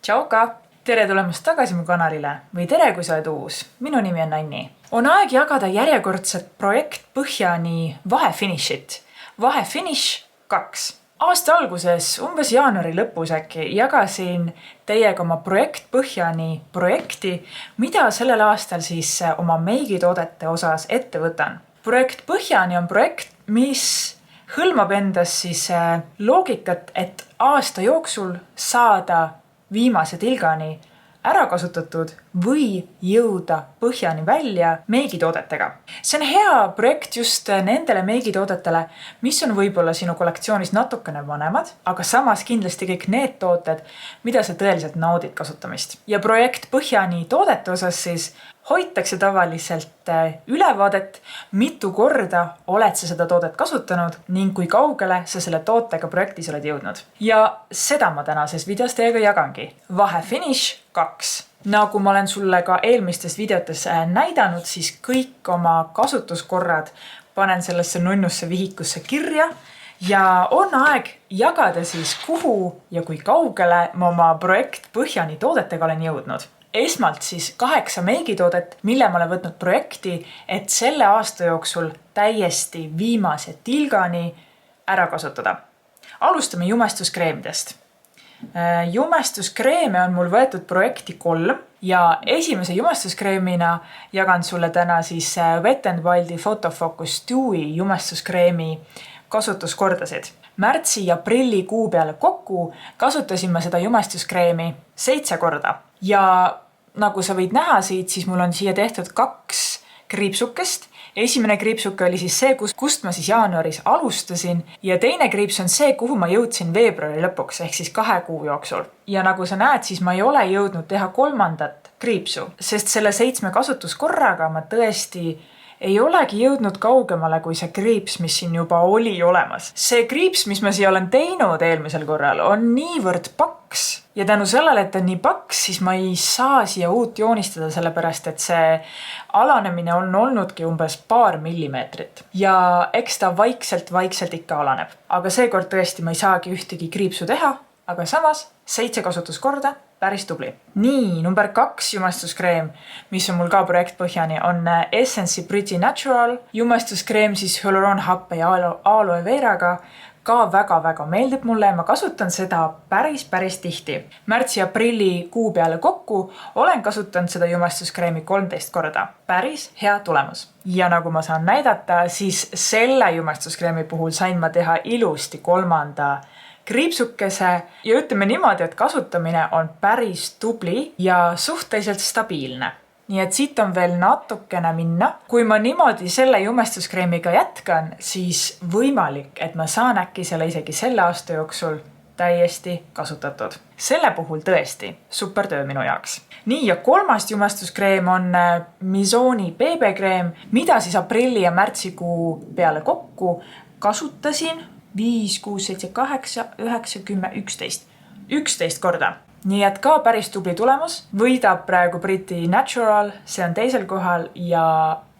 Tšauka! Tere tulemast tagasi mu kanalile või tere, kui sa oled uus. Minu nimi on Anni. On aeg jagada järjekordset projekt Põhjani vahefinišit. Vahefiniš 2. Aasta alguses, umbes jaanuari lõpus äkki, jagasin teiega oma projekt Põhjani projekti, mida sellel aastal siis oma meigitoodete osas ette võtan. Projekt Põhjani on projekt, mis hõlmab endas siis loogikat, et aasta jooksul saada viimase tilgani ära kasutatud või jõuda põhjani välja meigitoodetega. See on hea projekt just nendele meigitoodetele, mis on võib-olla sinu kollektsioonis natukene vanemad, aga samas kindlasti kõik need tooted, mida sa tõeliselt naudid kasutamist. Ja projekt Põhjani toodete osas siis hoitakse tavaliselt ülevaadet, mitu korda oled sa seda toodet kasutanud ning kui kaugele sa selle tootega projektis oled jõudnud. Ja seda ma tänases videos teiega jagangi. Vahefiniš 2. Nagu ma olen sulle ka eelmistes videotes näidanud, siis kõik oma kasutuskorrad panen sellesse nunnusse vihikusse kirja ja on aeg jagada siis kuhu ja kui kaugele ma oma projekt Põhjani toodetega olen jõudnud. Esmalt siis 8 meigitoodet, mille ma olen võtnud projekti, et selle aasta jooksul täiesti viimase tilgani ära kasutada. Alustame jumestuskreemidest. Jumestuskreeme on mul võetud projekti 3 ja esimese jumestuskreemina jagan sulle täna siis Wet n Wildi Photofocus Dewy jumestuskreemi kasutuskordasid. Märtsi ja aprilli kuu peale kokku kasutasin ma seda jumestuskreemi 7 korda ja nagu sa võid näha siit, siis mul on siia tehtud 2 kriipsukest. Esimene kriipsuke oli siis see, kust ma siis jaanuaris alustasin ja teine kriips on see, kuhu ma jõudsin veebruari lõpuks ehk siis 2 kuu jooksul. Ja nagu sa näed, siis ma ei ole jõudnud teha 3. kriipsu, sest selle 7 kasutuskorraga ma tõesti ei olegi jõudnud kaugemale kui see kriips, mis siin juba oli olemas. See kriips, mis ma siia olen teinud eelmisel korral, on niivõrd paks. Ja tänu sellele, et on nii paks, siis ma ei saa siia uut joonistada, sellepärast et see alanemine on olnudki umbes paar millimeetrit. Ja eks ta vaikselt ikka alaneb. Aga seekord tõesti ma ei saagi ühtegi kriipsu teha, aga samas 7 kasutuskorda, päris tubli. Nii, number 2 jumestuskreem, mis on mul ka projekt Põhjani, on Essence'i Pretty Natural. Jumestuskreem siis hyaluroonhappe ja aloe veraga. Ka väga meeldib mulle ja ma kasutan seda päris tihti. Märtsi ja aprilli kuu peale kokku olen kasutanud seda jumestuskreemi 13 korda. Päris hea tulemus. Ja nagu ma saan näidata, siis selle jumestuskreemi puhul sain ma teha ilusti 3. kriipsukese ja ütleme niimoodi, et kasutamine on päris tubli ja suhteliselt stabiilne. Nii et siit on veel natukene minna. Kui ma niimoodi selle jumestuskreemiga jätkan, siis võimalik, et ma saan äkki selle isegi selle aasta jooksul täiesti kasutatud. Selle puhul tõesti super töö minu jaoks. Nii ja 3. jumestuskreem on Mizoni BB-kreem, mida siis aprilli ja märtsikuu peale kokku kasutasin 5, 6, 7, 8, 9, 10, 11. 11 korda. Nii et ka päris tubli tulemus. Võidab praegu Pretty Natural, see on teisel kohal ja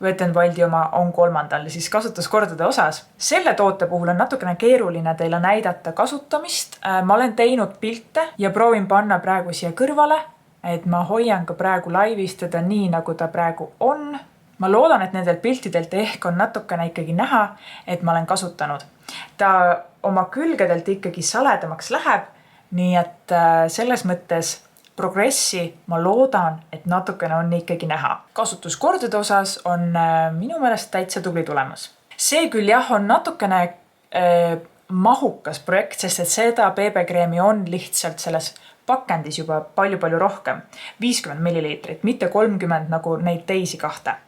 Wet n Wildi oma on 3. siis kasutuskordade osas. Selle toote puhul on natukene keeruline teile näidata kasutamist. Ma olen teinud pilte ja proovin panna praegu siia kõrvale, et ma hoian ka praegu laivis teda nii, nagu ta praegu on. Ma loodan, et nendel piltidelt ehk on natukene ikkagi näha, et ma olen kasutanud. Ta oma külgedelt ikkagi saledamaks läheb, nii et selles mõttes progressi ma loodan, et natukene on ikkagi näha. Kasutuskordade osas on minu meelest täitsa tubli tulemus. See küll jah on natukene mahukas projekt, sest et seda BB-kreemi on lihtsalt selles pakendis juba palju rohkem. 50 milliliitrit, mitte 30 nagu neid teisi 2.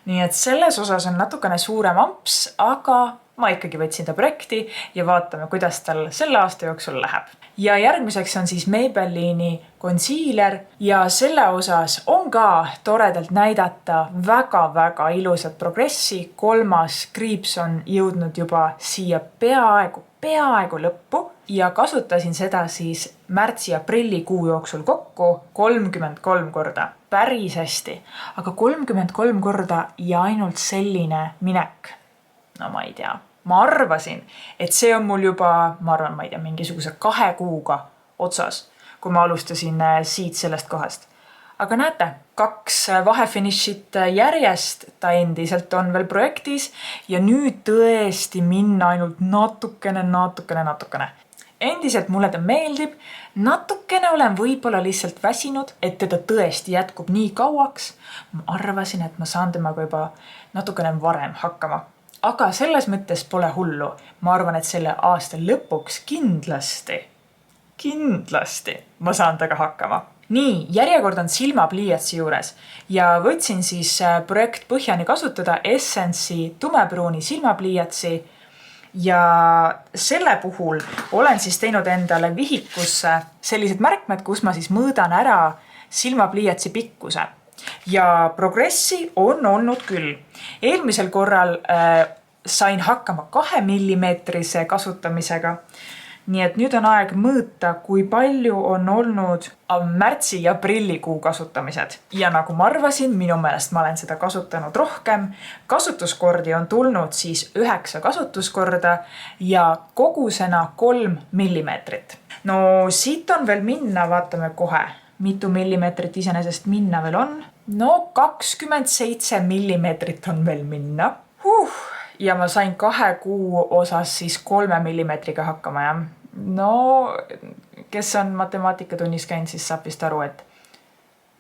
Nii et selles osas on natukene suurem amps, aga ma ikkagi võtsin ta projekti ja vaatame, kuidas tal selle aasta jooksul läheb. Ja järgmiseks on siis Maybellini concealer ja selle osas on ka toredalt näidata väga ilusat progressi. 3. kriips on jõudnud juba siia peaaegu lõppu ja kasutasin seda siis märtsi ja aprilli kuu jooksul kokku 33 korda. Päris hästi, aga 33 korda ja ainult selline minek. No ma ei tea. Ma arvasin, et see on mul juba, mingisuguse 2 kuuga otsas. kui ma alustasin siit sellest kohast. Aga näete, 2 vahefinišit järjest, ta endiselt on veel projektis ja nüüd tõesti minna ainult natukene. Endiselt mulle ta meeldib, natukene olen võib-olla lihtsalt väsinud, et teda tõesti jätkub nii kauaks. Ma arvasin, et ma saan temaga juba natukene varem hakkama. Aga selles mõttes pole hullu. Ma arvan, et selle aasta lõpuks kindlasti ma saan taga hakkama. Nii, järjekord on silmapliiatsi juures ja võtsin siis projekt põhjani kasutada Essence'i tumepruuni silmapliiatsi ja selle puhul olen siis teinud endale vihikusse sellised märkmed, kus ma siis mõõdan ära silmapliiatsi pikkuse. Ja progressi on olnud küll. Eelmisel korral sain hakkama 2 millimeetrise kasutamisega. Nii et nüüd on aeg mõõta, kui palju on olnud märtsi ja aprillikuu kasutamised. Ja nagu ma arvasin, minu meelest ma olen seda kasutanud rohkem. Kasutuskordi on tulnud siis 9 kasutuskorda ja kogusena 3 millimeetrit. No siit on veel minna, vaatame kohe, mitu millimeetrit iseenesest minna veel on. No 27 millimeetrit on veel minna. Ja ma sain 2 kuu osas siis 3 millimeetriga hakkama ja no, kes on matemaatikatunnis käinud, siis saab vist aru, et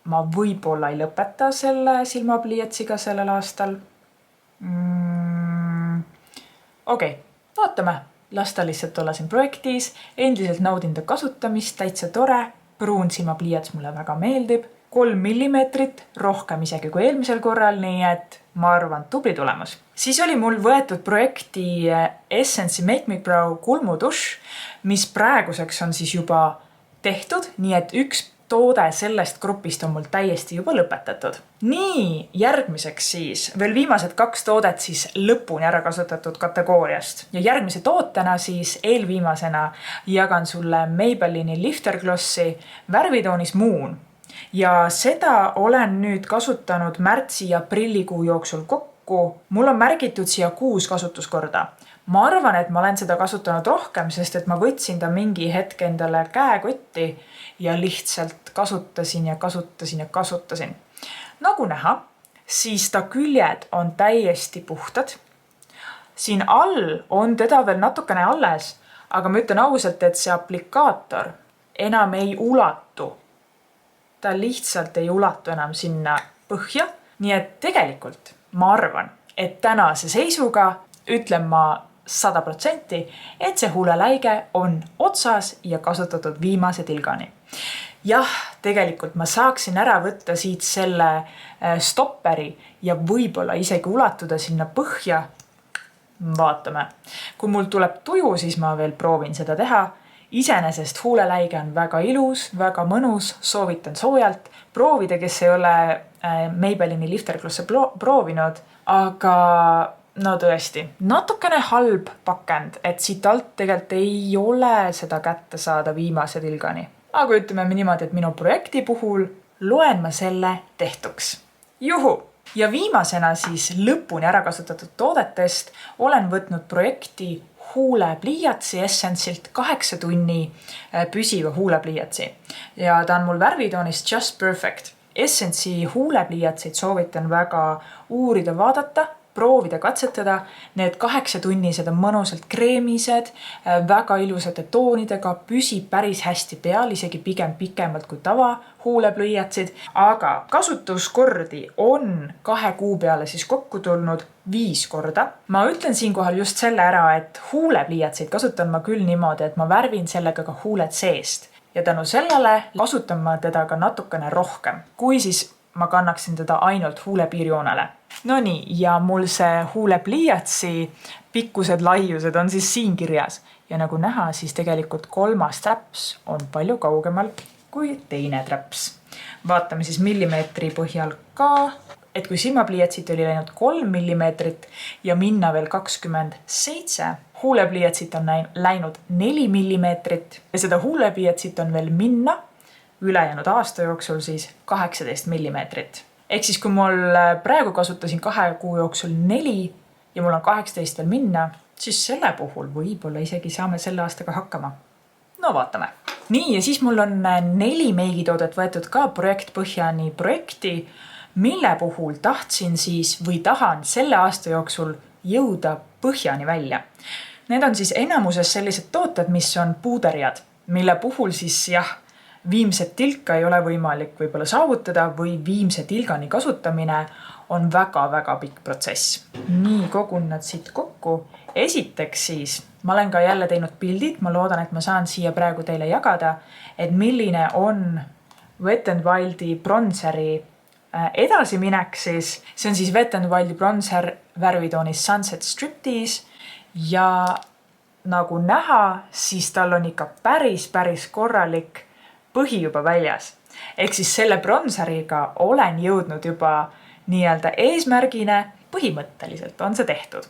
ma võib-olla ei lõpeta selle silmapliiatsiga sellel aastal. Okei, vaatame. Las ta lihtsalt olla siin projektis. Endiselt naudin ta kasutamist, täitsa tore. Pruun silmapliiats mulle väga meeldib. 3 millimeetrit, rohkem isegi kui eelmisel korral, nii et ma arvan, tubli tulemus. Siis oli mul võetud projekti Essence'i Make Me Brow kulmuduš, mis praeguseks on siis juba tehtud, nii et üks toode sellest grupist on mul täiesti juba lõpetatud. Nii, järgmiseks siis veel viimased 2 toodet siis lõpuni ära kasutatud kategooriast. Ja järgmise tootena siis eelviimasena jagan sulle Maybellini Lifter Glossi värvitoonis Moon. Ja seda olen nüüd kasutanud märtsi ja aprillikuu jooksul kokku. Mul on märgitud siia 6 kasutuskorda. Ma arvan, et ma olen seda kasutanud rohkem, sest et ma võtsin ta mingi hetk endale käekotti ja lihtsalt kasutasin. Nagu näha, siis ta küljed on täiesti puhtad. Siin all on teda veel natukene alles, aga ma ütlen ausalt, et see aplikaator enam ei ulatu. Ta lihtsalt ei ulatu enam sinna põhja. Nii et tegelikult ma arvan, et tänase seisuga ütlen ma 100%, et see huuleläige on otsas ja kasutatud viimase tilgani. Jah, tegelikult ma saaksin ära võtta siit selle stopperi ja võib-olla isegi ulatuda sinna põhja. Vaatame. Kui mul tuleb tuju, siis ma veel proovin seda teha. Iseenesest huuleläige on väga ilus, väga mõnus, soovitan soojalt. Proovida, kes ei ole Maybellini Lifter Glosse proovinud, aga no tõesti, natukene halb pakend, et siit alt tegelikult ei ole seda kätte saada viimase tilgani. Aga ütleme niimoodi, et minu projekti puhul loen ma selle tehtuks. Juhu! Ja viimasena siis lõpuni ära kasutatud toodetest olen võtnud projekti huulepliiatsi Essence'ilt 8 tunni püsiva huulepliiatsi. Ja ta on mul värvitoonis Just Perfect. Essence'i huulepliiatseid soovitan väga uurida, vaadata, proovida, katsetada. Need 8 tunnised on mõnusalt kreemised, väga ilusate toonidega, püsib päris hästi peal, isegi pigem pikemalt kui tava huulepliiatsid. Aga kasutuskordi on 2 kuu peale siis kokku tulnud 5 korda. Ma ütlen siinkohal just selle ära, et huulepliiatseid kasutan ma küll niimoodi, et ma värvin sellega ka huuled seest. Ja tänu sellele kasutan ma teda ka natukene rohkem, kui siis ma kannaksin teda ainult huulepiirjoonele. No nii, ja mul see huulepliiatsi pikkused laiused on siis siin kirjas. Ja nagu näha, siis tegelikult 3. träps on palju kaugemal kui teine träps. Vaatame siis millimeetri põhjal ka, et kui silmapliiatsit oli läinud 3 millimeetrit ja minna veel 27, huulepliiatsit on läinud 4 millimeetrit ja seda huulepliiatsit on veel minna ülejäänud aasta jooksul siis 18 millimeetrit. Ehk siis kui mul praegu kasutasin 2 kuu jooksul 4 ja mul on 18 veel minna, siis selle puhul võib-olla isegi saame selle aastaga hakkama. No vaatame. nii, ja siis mul on 4 meigitoodet võetud ka projekt Põhjani projekti, mille puhul tahtsin siis või tahan selle aasta jooksul jõuda põhjani välja. Need on siis enamuses sellised tooted, mis on puuderjad, mille puhul siis jah, viimset tilka ei ole võimalik võib-olla saavutada või viimse tilgani kasutamine on väga-väga pikk protsess. Nii, kogun nad siit kokku. Esiteks siis, ma olen ka jälle teinud pildid, ma loodan, et ma saan siia praegu teile jagada, et milline on Wet n Wildi bronzeri edasiminek siis. See on siis Wet n Wildi bronzer värvitoonis Sunset Striptease ja nagu näha, siis tal on ikka päris korralik põhi juba väljas. Ehk siis selle bronzeriga olen jõudnud juba nii-öelda eesmärgine, põhimõtteliselt on see tehtud.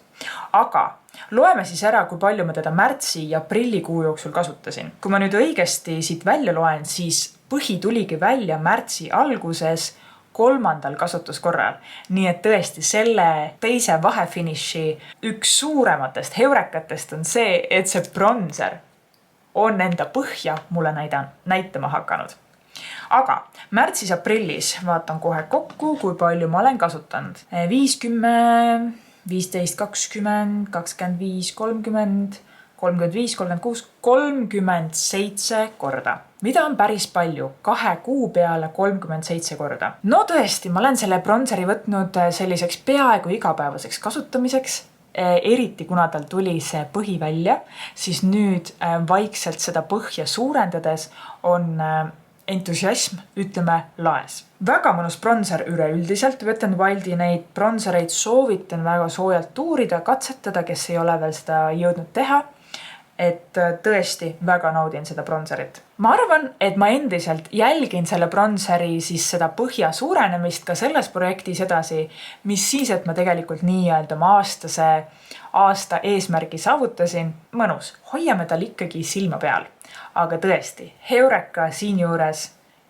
Aga loeme siis ära, kui palju ma teda märtsi ja aprillikuu jooksul kasutasin. Kui ma nüüd õigesti siit välja loen, siis põhi tuligi välja märtsi alguses 3. kasutuskorral. Nii et tõesti selle teise vahefiniši üks suurematest heurekatest on see, et see bronzer on enda põhja mulle näitama hakanud. Aga märtsis-aprillis vaatan kohe kokku, kui palju ma olen kasutanud. 50, 15, 20, 25, 30, 35, 36, 37 korda. Mida on päris palju? 2 kuu peale 37 korda. No tõesti, ma olen selle bronzeri võtnud selliseks peaaegu igapäevaseks kasutamiseks. Eriti kuna tal tuli see põhi välja, siis nüüd vaikselt seda põhja suurendades on entusiasm, ütleme, laes. Väga mõnus bronzer üleüldiselt. Wet n Wildi neid bronzereid soovitan väga soojalt uurida, katsetada, kes ei ole veel seda jõudnud teha. Et tõesti väga naudin seda bronzerit. Ma arvan, et ma endiselt jälgin selle bronzeri siis seda põhja suurenemist ka selles projektis edasi, mis siis, et ma tegelikult nii-öelda oma aasta eesmärgi saavutasin. Mõnus, hoiame tal ikkagi silma peal. Aga tõesti, heureka siinjuures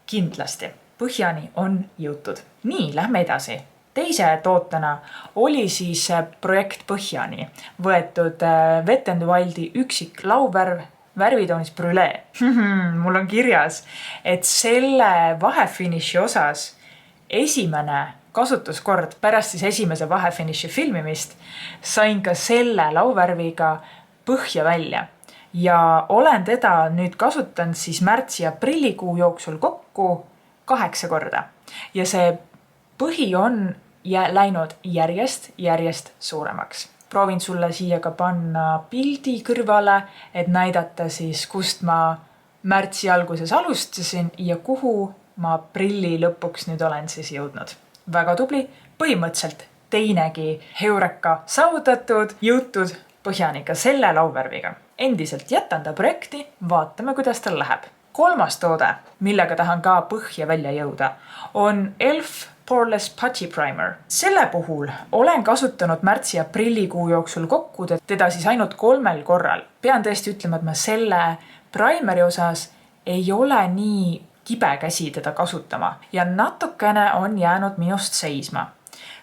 kindlasti. Põhjani on jõutud. Nii, lähme edasi. Teise tootena oli siis projekt Põhjani võetud Wet n Wildi üksik lauvärv värvitoonis Brûlée. Mul on kirjas, et selle vahefiniši osas esimene kasutuskord pärast siis esimese vahefiniši filmimist sain ka selle lauvärviga põhja välja. Ja olen teda nüüd kasutanud siis märtsi ja aprillikuu jooksul kokku 8 korda. Ja see põhi on läinud järjest suuremaks. Proovin sulle siia ka panna pildi kõrvale, et näidata siis, kust ma märtsi alguses alustasin ja kuhu ma aprilli lõpuks nüüd olen siis jõudnud. Väga tubli, põhimõtteliselt teinegi heureka saavutatud, jõutud põhjani ka selle lauvärviga. Endiselt jätan ta projekti, vaatame, kuidas tal läheb. 3. toode, millega tahan ka põhja välja jõuda, on ELF Poreless Putty Primer. Selle puhul olen kasutanud märtsi ja aprillikuu jooksul kokku teda siis ainult 3 korral. Pean tõesti ütlema, et ma selle primeri osas ei ole nii kibe käsi teda kasutama ja natukene on jäänud minust seisma.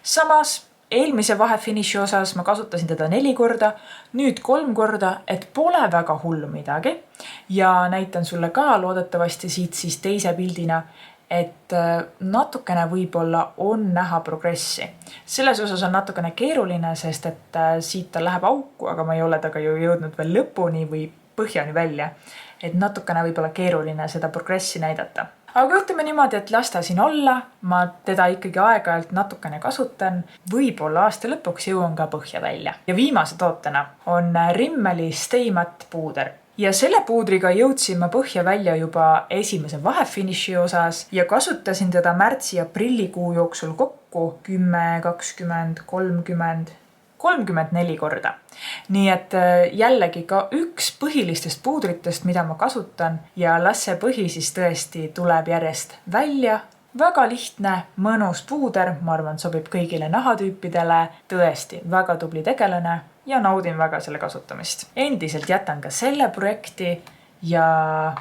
Samas eelmise vahefiniši osas ma kasutasin teda 4 korda, nüüd 3 korda, et pole väga hullu midagi. Ja näitan sulle ka loodetavasti siit siis teise pildina, et natukene võib-olla on näha progressi. Selles osas on natukene keeruline, sest et siit ta läheb auku, aga ma ei ole taga ju jõudnud veel lõpuni või põhjani välja. Et natukene võib-olla keeruline seda progressi näidata. Aga ütleme niimoodi, et lasta siin olla, ma teda ikkagi aeg-ajalt natukene kasutan, võib-olla aasta lõpuks jõuan ka põhja välja. Ja viimase tootena on Rimmeli Stay Matte puuder. Ja selle puudriga jõudsin ma põhja välja juba esimese vahefiniši osas ja kasutasin teda märtsi ja aprillikuu jooksul kokku 10, 20, 30, 34 korda. Nii et jällegi ka üks põhilistest puudritest, mida ma kasutan ja las see põhi siis tõesti tuleb järjest välja. Väga lihtne, mõnus puuder, ma arvan, sobib kõigile nahatüüpidele, tõesti väga tubli tegelane ja naudin väga selle kasutamist. Endiselt jätan ka selle projekti ja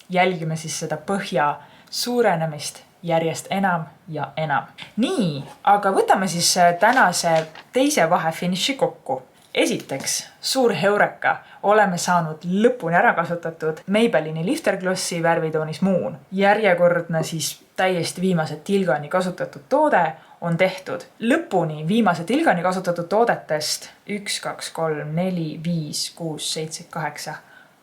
jälgime siis seda põhja suurenemist järjest enam ja enam. Nii, aga võtame siis tänase teise vahefiniši kokku. Esiteks, suur heureka, oleme saanud lõpuni ära kasutatud Maybellini Lifterglossi värvitoonis Moon. Järjekordne siis täiesti viimase Tilgani kasutatud toode on tehtud. Lõpuni viimase Tilgani kasutatud toodetest 1, 2, 3, 4, 5, 6, 7, 8,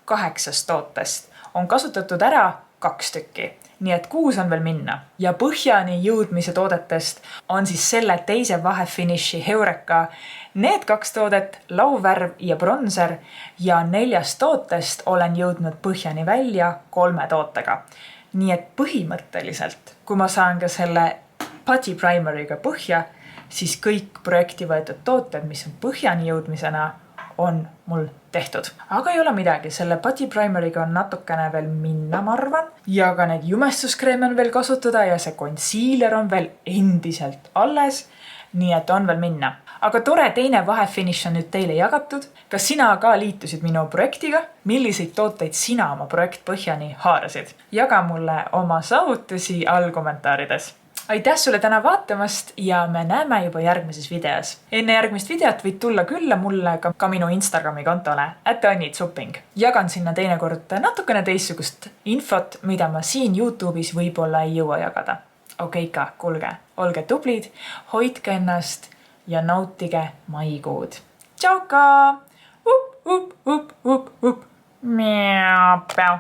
8 tootest on kasutatud ära 2 tükki. Nii et 6 on veel minna. Ja põhjani jõudmise toodetest on siis selle teise vahefiniši heureka need 2 toodet, lauvvärv ja bronzer, ja 4 tootest olen jõudnud põhjani välja 3 tootega. Nii et põhimõtteliselt, kui ma saan ka selle putty primeriga põhja, siis kõik projekti võetud tooted, mis on põhjani jõudmisena, on mul tehtud. Aga ei ole midagi, selle putty primeriga on natukene veel minna, ma arvan. Ja ka need jumestuskreeme on veel kasutada ja see concealer on veel endiselt alles. Nii et on veel minna. Aga tore teine vahefiniš on nüüd teile jagatud. Kas sina ka liitusid minu projektiga? Milliseid tooteid sina oma projekt põhjani haarasid? Jaga mulle oma saavutusi all kommentaarides. Aitäh sulle täna vaatamast ja me näeme juba järgmises videos. Enne järgmist videot võid tulla külla mulle ka minu Instagrami kontole @annitsuping. Jagan sinna teinekord natukene teistsugust infot, mida ma siin YouTube'is võib-olla ei jõua jagada. Okeika, kuulge, olge tublid, hoidke ennast ja nautige maikuud. Tšauka! Miau, päu.